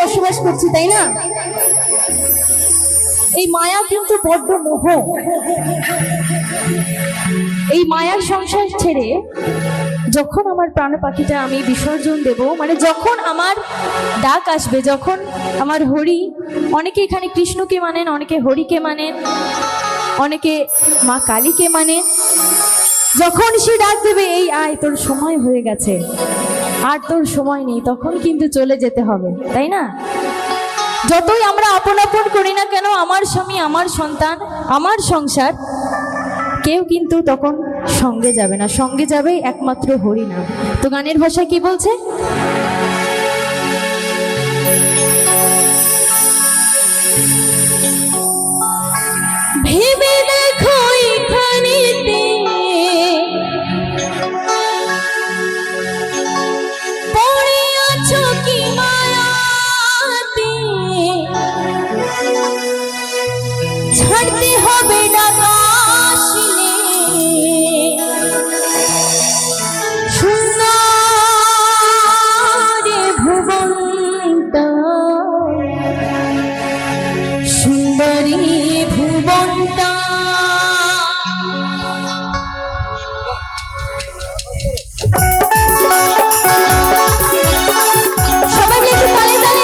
বসবাস করছি, তাই না? এই মায়া কিন্তু বড্ড মোহ। এই মায়ার সংসার ছেড়ে যখন আমার প্রাণ পাখিটা আমি বিসর্জন দেব, মানে যখন আমার ডাক আসবে, যখন আমার হরি, অনেকে এখানে কৃষ্ণকে মানেন, অনেকে হরিকে মানেন, অনেকে মা কালীকে মানেন, যখন সে ডাক দেবে এই আয় তোর সময় হয়ে গেছে, আর তোর সময় নেই, তখন কিন্তু চলে যেতে হবে, তাই না? যতই আমরা আপন আপন করি না কেন, আমার স্বামী, আমার সন্তান, আমার সংসার, কেউ কিন্তু তখন সঙ্গে যাবে না, সঙ্গে যাবে একমাত্র হরি নাম। তো গানের ভাষায় কি বলছে? ভেবে দেখো এখানেতে পড়ে আছো কি মায়াতে, ছাড়তে হবে ডাকা আসলে, সুন্দর ভুবনটা, সুন্দরী ভুবনটা। সবাই একটু তালে তালে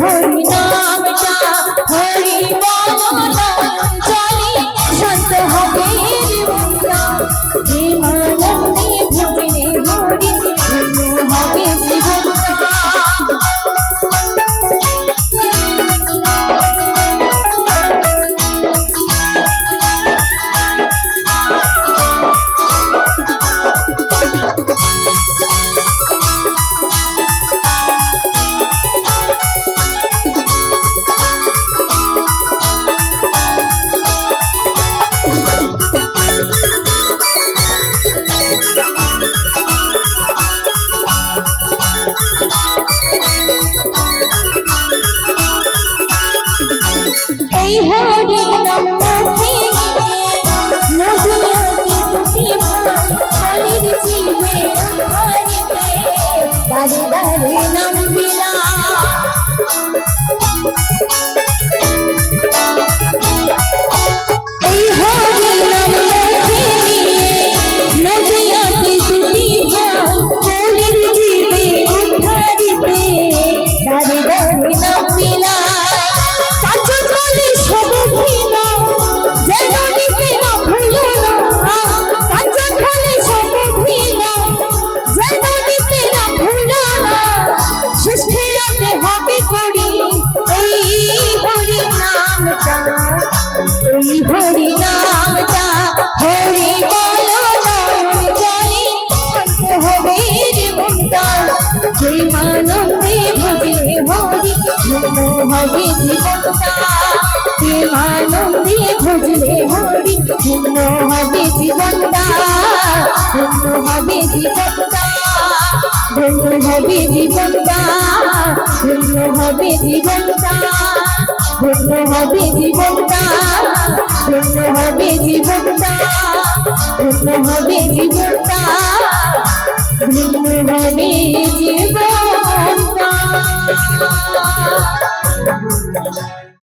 হরি নামটা, হরি বল চলে শান্ত হরি নামটা হরি বলো নয়ন জলে শান্ত হবে জীবনটা প্রেমানন্দে ভজলে হরি ধন্য হবে জীবনটা প্রেমানন্দে ভজলে হরি ধন্য হবে জীবনটা ধন্য হবে জীবনটা ধন্য হবে জীবনটা ধন্য হবে জীবনটা ধন্য হবে জীবনটা ধন্য হবে জীবনটা ধন্য হবে জীবনটা ধন্য হবে জীবনটা